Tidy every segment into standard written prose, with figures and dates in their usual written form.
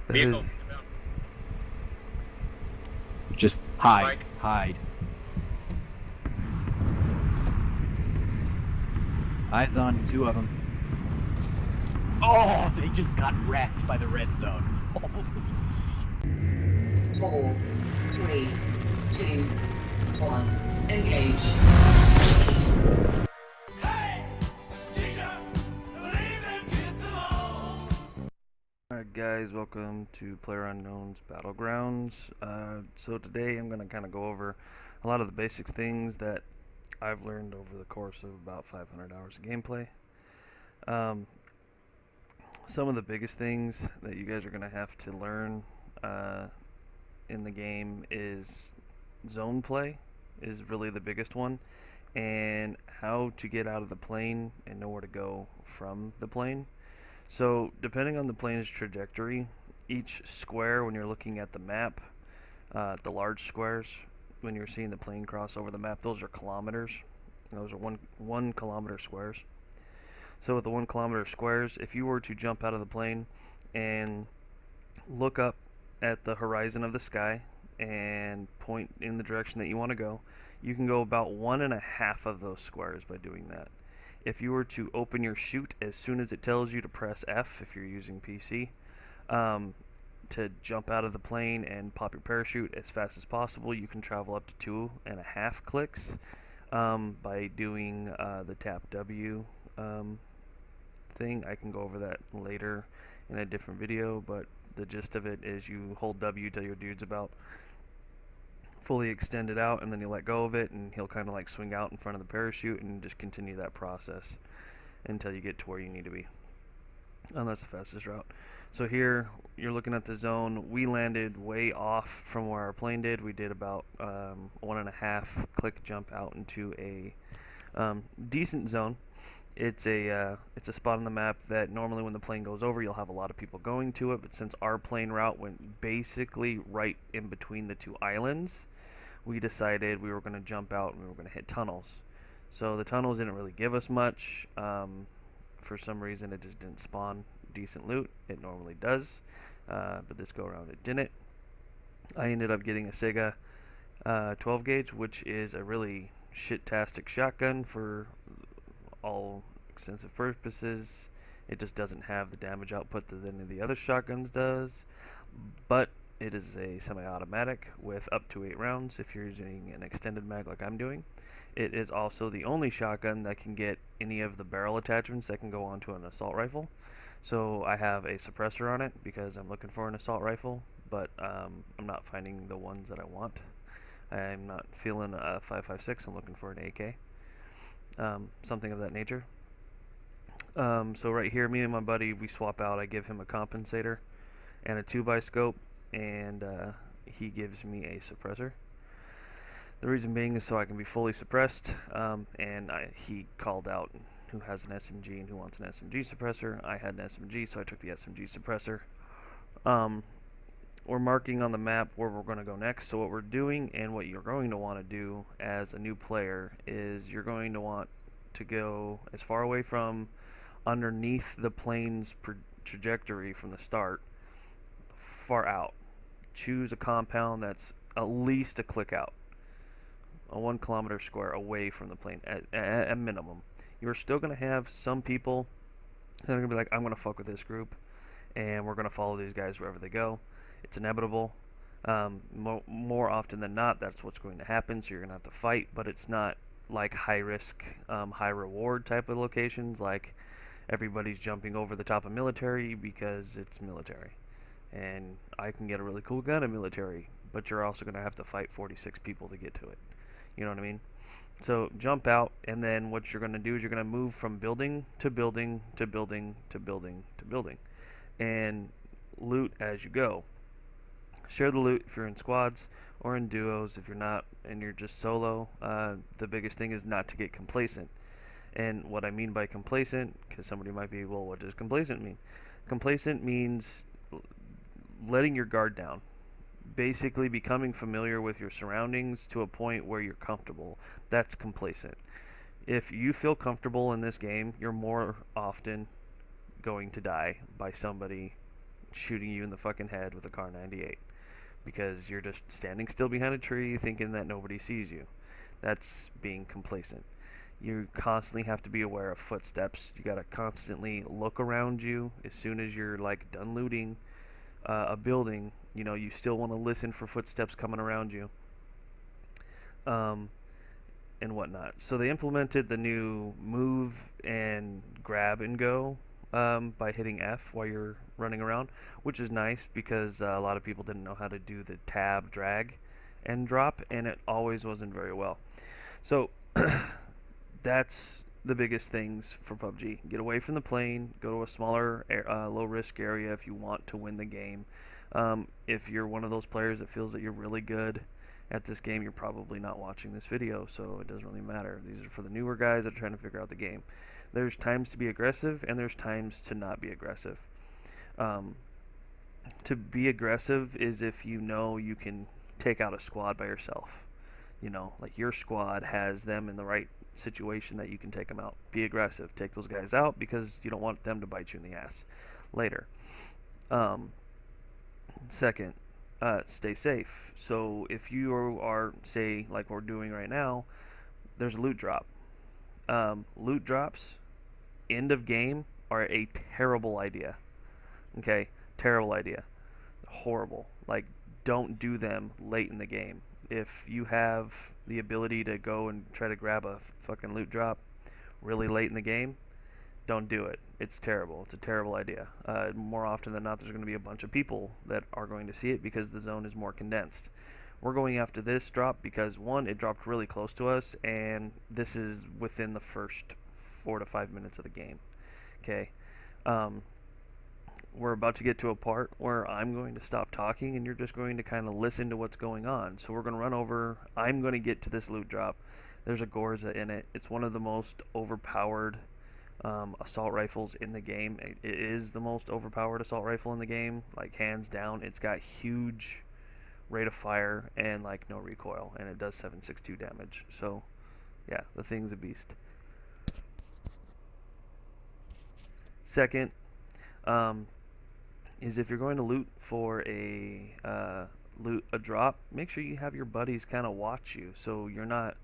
That Vehicle. is Inbound. just hide, Mike. hide. Eyes on two of them. Oh, they just got wrecked by the red zone. Four, three, two, one. Engage. Alright guys, welcome to Playerunknown's Battlegrounds. So today I'm going to kind of go over a lot of the basic things that I've learned over the course of about 500 hours of gameplay. Some of the biggest things that you guys are going to have to learn in the game is zone play is really the biggest one, and how to get out of the plane and know where to go from the plane. So depending on the plane's trajectory, each square when you're looking at the map, the large squares, when you're seeing the plane cross over the map, those are kilometers. Those are one kilometer squares. So with the 1 kilometer squares, if you were to jump out of the plane and look up at the horizon of the sky and point in the direction that you want to go, you can go about 1.5 of those squares by doing that. If you were to open your chute as soon as it tells you to press F, if you're using PC, to jump out of the plane and pop your parachute as fast as possible, you can travel up to 2.5 clicks by doing the tap W thing. I can go over that later in a different video, but the gist of it is you hold W till your dude's about fully extended out, and then you let go of it, and he'll kind of like swing out in front of the parachute and just continue that process until you get to where you need to be. And that's the fastest route. So here you're looking at the zone. We landed way off from where our plane did. We did about 1.5 click jump out into a decent zone. It's a spot on the map that normally when the plane goes over, you'll have a lot of people going to it, but since our plane route went basically right in between the two islands, we decided we were going to jump out and we were going to hit tunnels. So the tunnels didn't really give us much. For some reason, it just didn't spawn decent loot. It normally does, but this go around it didn't. I ended up getting a Sega 12 gauge, which is a really shit-tastic shotgun for all extensive purposes. It just doesn't have the damage output that any of the other shotguns does, but it is a semi-automatic with up to 8 rounds if you're using an extended mag like I'm doing. It is also the only shotgun that can get any of the barrel attachments that can go onto an assault rifle. So I have a suppressor on it because I'm looking for an assault rifle, but I'm not finding the ones that I want. I'm not feeling a 5.56, I'm looking for an AK. Something of that nature. So right here, me and my buddy, we swap out. I give him a compensator and a 2x scope, and he gives me a suppressor. The reason being is so I can be fully suppressed, and he called out who has an SMG and who wants an SMG suppressor. I had an SMG, so I took the SMG suppressor. We're marking on the map where we're going to go next. So what we're doing and what you're going to want to do as a new player is you're going to want to go as far away from underneath the plane's trajectory from the start, far out. Choose a compound that's at least a click out, a 1 kilometer square away from the plane at minimum. You're still going to have some people that are going to be like, I'm going to fuck with this group and we're going to follow these guys wherever they go. It's inevitable. More often than not, that's what's going to happen, so you're going to have to fight, but it's not like high risk, high reward type of locations, like everybody's jumping over the top of military because it's military. And I can get a really cool gun in military, but you're also going to have to fight 46 people to get to it. You know what I mean? So jump out, and then what you're going to do is you're going to move from building to building to building to building to building, and loot as you go. Share the loot if you're in squads or in duos. If you're not and you're just solo, the biggest thing is not to get complacent. And what I mean by complacent, because somebody might be, well, what does complacent mean? Complacent means letting your guard down. Basically becoming familiar with your surroundings to a point where you're comfortable. That's complacent. If you feel comfortable in this game, you're more often going to die by somebody shooting you in the fucking head with a Car 98 because you're just standing still behind a tree thinking that nobody sees you. That's being complacent. You constantly have to be aware of footsteps. You gotta constantly look around you. As soon as you're like done looting a building, you still want to listen for footsteps coming around you, and whatnot. So they implemented the new move and grab and go by hitting F while you're running around, which is nice because a lot of people didn't know how to do the tab, drag, and drop, and it always wasn't very well. So that's the biggest things for PUBG. Get away from the plane, go to a smaller, low-risk area if you want to win the game. If you're one of those players that feels that you're really good at this game, you're probably not watching this video, so it doesn't really matter. These are for the newer guys that are trying to figure out the game. There's times to be aggressive, and there's times to not be aggressive. To be aggressive is if you know you can take out a squad by yourself. Like your squad has them in the right situation that you can take them out. Be aggressive. Take those guys out because you don't want them to bite you in the ass later. Second, stay safe. So if you are, say, like we're doing right now, there's a loot drop. Loot drops, end of game, are a terrible idea. Okay? Terrible idea. Horrible. Like, don't do them late in the game. If you have the ability to go and try to grab a fucking loot drop really late in the game, don't do it. It's terrible. It's a terrible idea. More often than not, there's going to be a bunch of people that are going to see it because the zone is more condensed. We're going after this drop because, one, it dropped really close to us, and this is within the first 4 to 5 minutes of the game. Okay? We're about to get to a part where I'm going to stop talking and you're just going to kind of listen to what's going on. So we're going to run over. I'm going to get to this loot drop. There's a Gorza in it. It's one of the most overpowered assault rifles in the game. It is the most overpowered assault rifle in the game, like hands down. It's got huge rate of fire and like no recoil, and it does 762 damage. So yeah, the thing's a beast. Second, is if you're going to loot for a drop, make sure you have your buddies kind of watch you so you're not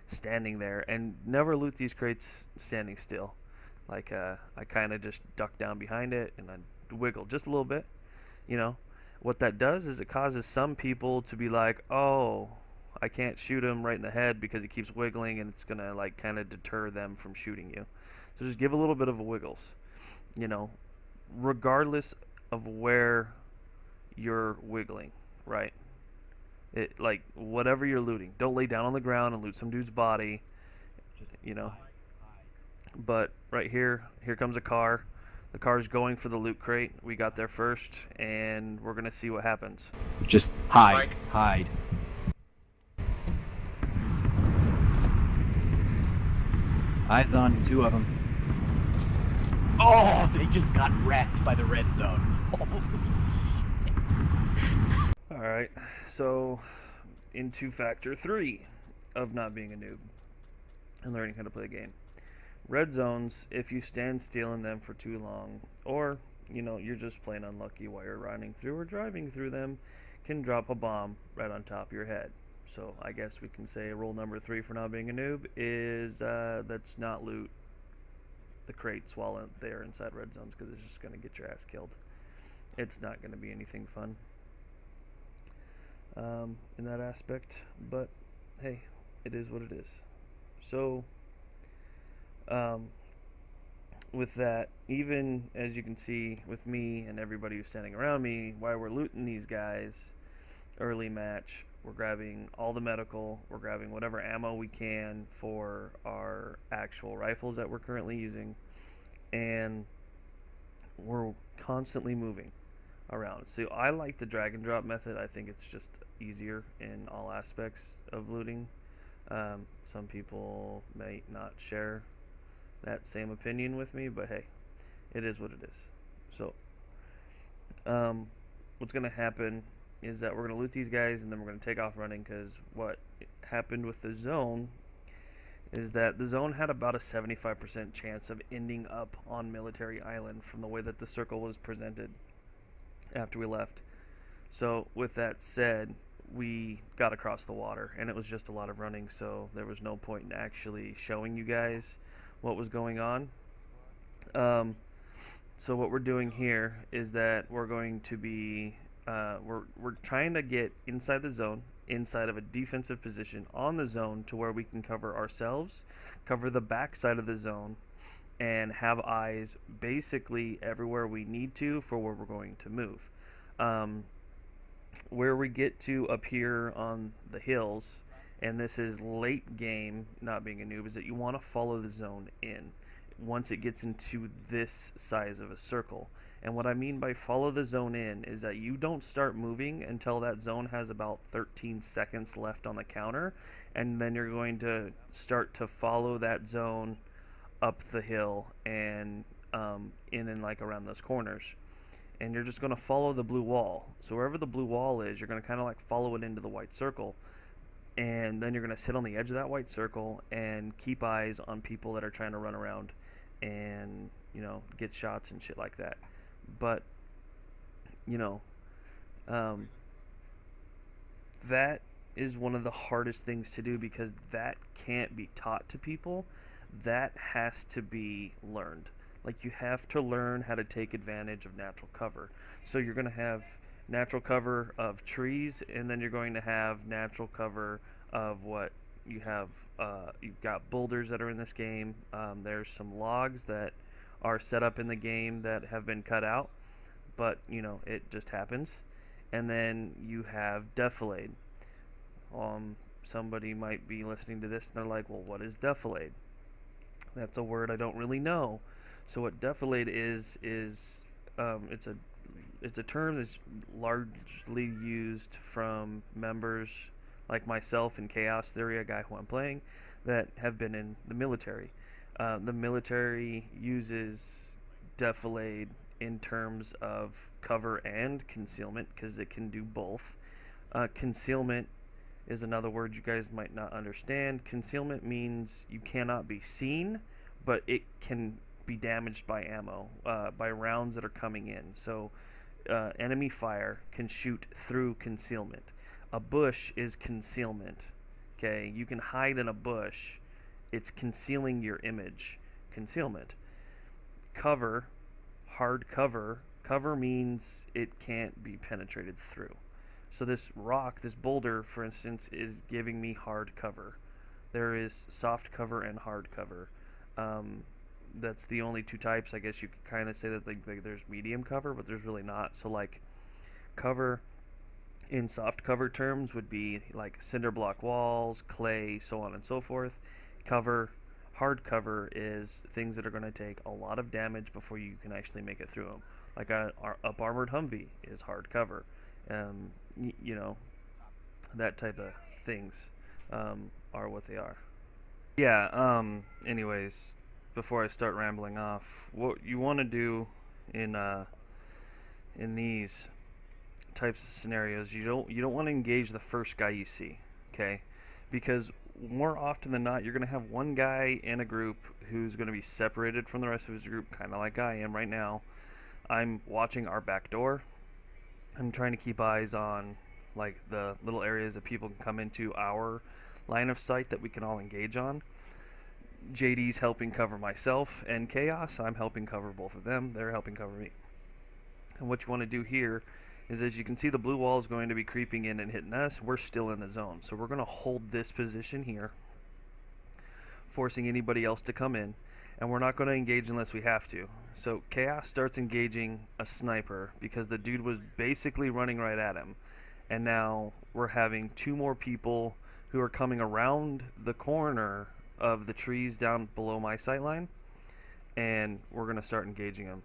standing there, and never loot these crates standing still. Like I kind of just duck down behind it and I wiggle just a little bit. What that does is it causes some people to be like, oh, I can't shoot him right in the head because he keeps wiggling, and it's gonna like kind of deter them from shooting you. So just give a little bit of a wiggles, regardless of where you're wiggling, right? It, like, whatever you're looting, don't lay down on the ground and loot some dude's body, but right here comes a car. The car's going for the loot crate. We got there first, and we're gonna see what happens. Just hide. Hide. Eyes on 2 of them. Oh, they just got wrecked by the red zone. Holy shit. Alright, so into factor 3 of not being a noob and learning how to play the game. Red zones, if you stand still in them for too long, or, you're just plain unlucky while you're running through or driving through them, can drop a bomb right on top of your head. So I guess we can say rule number 3 for not being a noob is let's not loot the crates while they're inside red zones, because it's just going to get your ass killed. It's not going to be anything fun in that aspect, but hey, it is what it is. So with that, even as you can see with me and everybody who's standing around me, while we're looting these guys early match, we're grabbing all the medical, we're grabbing whatever ammo we can for our actual rifles that we're currently using, and we're constantly moving around. So I like the drag and drop method. I think it's just easier in all aspects of looting. Some people may not share that same opinion with me, but hey, it is what it is. So what's going to happen is that we're going to loot these guys, and then we're going to take off running, because what happened with the zone is that the zone had about a 75% chance of ending up on Military Island from the way that the circle was presented. after we left. So with that said, we got across the water, and it was just a lot of running, so there was no point in actually showing you guys what was going on. So what we're doing here is that we're going to be we're trying to get inside the zone, inside of a defensive position on the zone, to where we can cover ourselves, cover the back side of the zone, and have eyes basically everywhere we need to for where we're going to move. Where we get to up here on the hills, and this is late game, not being a noob, is that you want to follow the zone in once it gets into this size of a circle. And what I mean by follow the zone in is that you don't start moving until that zone has about 13 seconds left on the counter, and then you're going to start to follow that zone up the hill and in and like around those corners. And you're just going to follow the blue wall. So wherever the blue wall is, you're going to kind of like follow it into the white circle. And then you're going to sit on the edge of that white circle and keep eyes on people that are trying to run around and, you know, get shots and shit like that. But, you know, that is one of the hardest things to do, because that can't be taught to people. That has to be learned. Like, you have to learn how to take advantage of natural cover. So you're going to have natural cover of trees, and then you're going to have natural cover of what you have. You've got boulders that are in this game. There's some logs that are set up in the game that have been cut out, but, you know, it just happens. And then you have defilade. Somebody might be listening to this and they're like, well, what is defilade? That's a word I don't really know. So what defilade is it's a term that's largely used from members like myself in Chaos Theory, a guy who I'm playing, that have been in the military. The military uses defilade in terms of cover and concealment, because it can do both. Concealment is another word you guys might not understand. Concealment means you cannot be seen, but it can be damaged by ammo, by rounds that are coming in. So enemy fire can shoot through concealment. A bush is concealment. Okay, you can hide in a bush. It's concealing your image. Concealment. Cover, hard cover. Cover means it can't be penetrated through. So this rock, this boulder, for instance, is giving me hard cover. There is soft cover and hard cover. That's the only two types. I guess you could kind of say that like there's medium cover, but there's really not. So like cover in soft cover terms would be like cinder block walls, clay, so on and so forth. Hard cover is things that are going to take a lot of damage before you can actually make it through them. Like a up armored Humvee is hard cover. You know, that type of things are what they are. Yeah. Anyways, before I start rambling off, what you want to do in these types of scenarios, you don't want to engage the first guy you see, okay? Because more often than not, you're going to have one guy in a group who's going to be separated from the rest of his group, kind of like I am right now. I'm watching our back door. I'm trying to keep eyes on like the little areas that people can come into our line of sight that we can all engage on. JD's helping cover myself, and Chaos, I'm helping cover both of them. They're helping cover me. And what you want to do here is, as you can see, the blue wall is going to be creeping in and hitting us. We're still in the zone, so we're going to hold this position here, forcing anybody else to come in, and we're not going to engage unless we have to. So Chaos starts engaging a sniper because the dude was basically running right at him, and now we're having two more people who are coming around the corner of the trees down below my sight line, and we're going to start engaging them.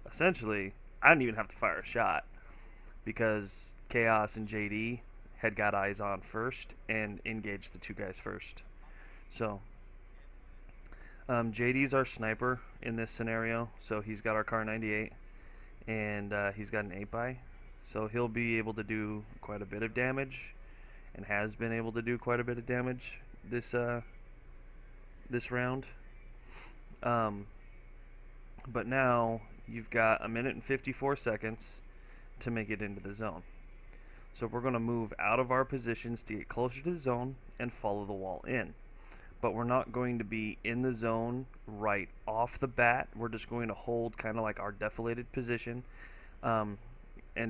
Essentially, I didn't even have to fire a shot because Chaos and JD had got eyes on first and engaged the two guys first. So JD's our sniper in this scenario, so he's got our Car 98 and he's got an 8x, so he'll be able to do quite a bit of damage and has been able to do quite a bit of damage this round. But now you've got a minute and 54 seconds to make it into the zone. So we're going to move out of our positions to get closer to the zone and follow the wall in. But we're not going to be in the zone right off the bat. We're just going to hold kind of like our defilated position. And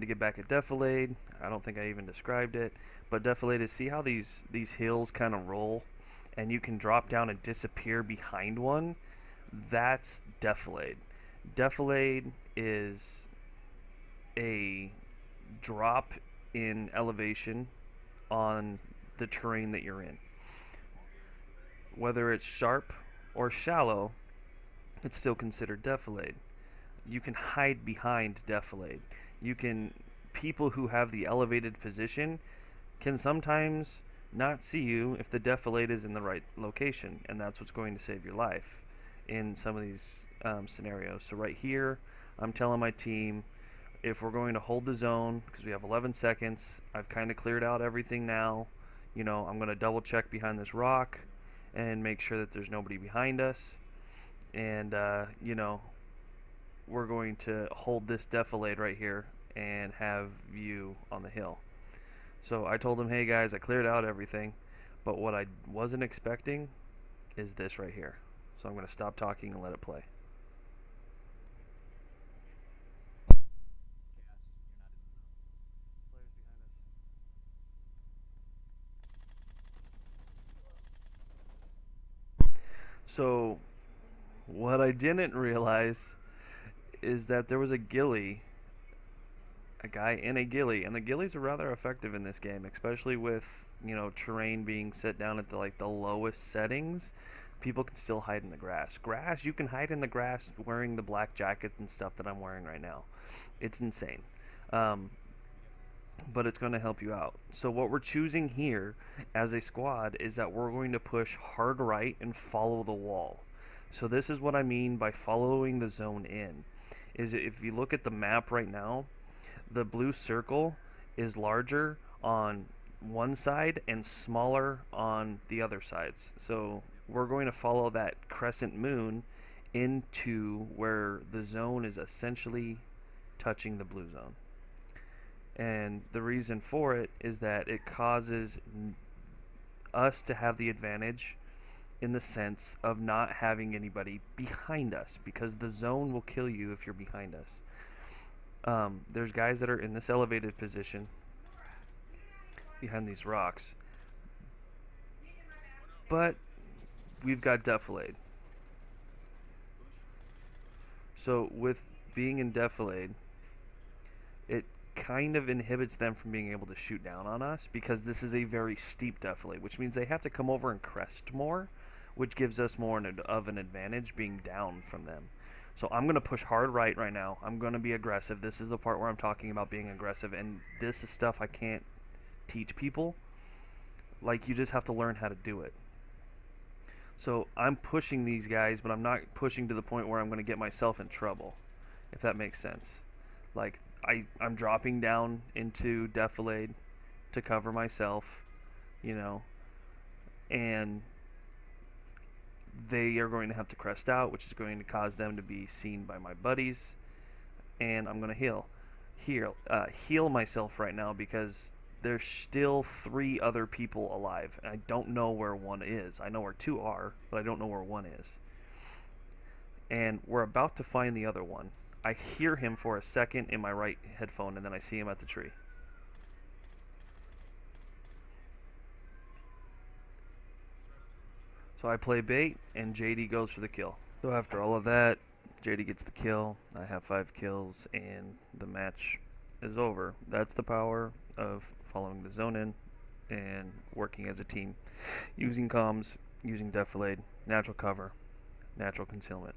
to get back at defilade, I don't think I even described it, but defilade, see how these hills kind of roll and you can drop down and disappear behind one? That's defilade. Defilade is a drop in elevation on the terrain that you're in. Whether it's sharp or shallow, it's still considered defilade. You can hide behind defilade. People who have the elevated position can sometimes not see you if the defilade is in the right location, and that's what's going to save your life in some of these scenarios. So right here, I'm telling my team, if we're going to hold the zone, because we have 11 seconds, I've kind of cleared out everything now. I'm going to double check behind this rock and make sure that there's nobody behind us. And, we're going to hold this defilade right here and have view on the hill. So I told them, hey guys, I cleared out everything, but what I wasn't expecting is this right here. So I'm going to stop talking and let it play. So what I didn't realize is that there was a guy in a ghillie, and the ghillies are rather effective in this game, especially with terrain being set down at the lowest settings. People can still hide in the grass. You can hide in the grass wearing the black jacket and stuff that I'm wearing right now. It's insane. But it's going to help you out. So what we're choosing here as a squad is that we're going to push hard right and follow the wall. So this is what I mean by following the zone in. Is if you look at the map right now, the blue circle is larger on one side and smaller on the other sides. So we're going to follow that crescent moon into where the zone is essentially touching the blue zone. And the reason for it is that it causes us to have the advantage in the sense of not having anybody behind us, because the zone will kill you if you're behind us. There's guys that are in this elevated position behind these rocks, but we've got defilade. So with being in defilade, it kind of inhibits them from being able to shoot down on us, because this is a very steep defilade, which means they have to come over and crest more, which gives us more of an advantage being down from them. So I'm going to push hard right now. I'm going to be aggressive. This is the part where I'm talking about being aggressive, and this is stuff I can't teach people. You just have to learn how to do it. So I'm pushing these guys, but I'm not pushing to the point where I'm going to get myself in trouble, if that makes sense. I'm dropping down into defilade to cover myself, and they are going to have to crest out, which is going to cause them to be seen by my buddies, and I'm going to heal myself right now, because there's still 3 other people alive, and I don't know where one is. I know where 2 are, but I don't know where one is. And we're about to find the other one. I hear him for a second in my right headphone, and then I see him at the tree. So I play bait, and JD goes for the kill. So after all of that, JD gets the kill. I have 5 kills, and the match is over. That's the power of following the zone in and working as a team, using comms, using defilade, natural cover, natural concealment.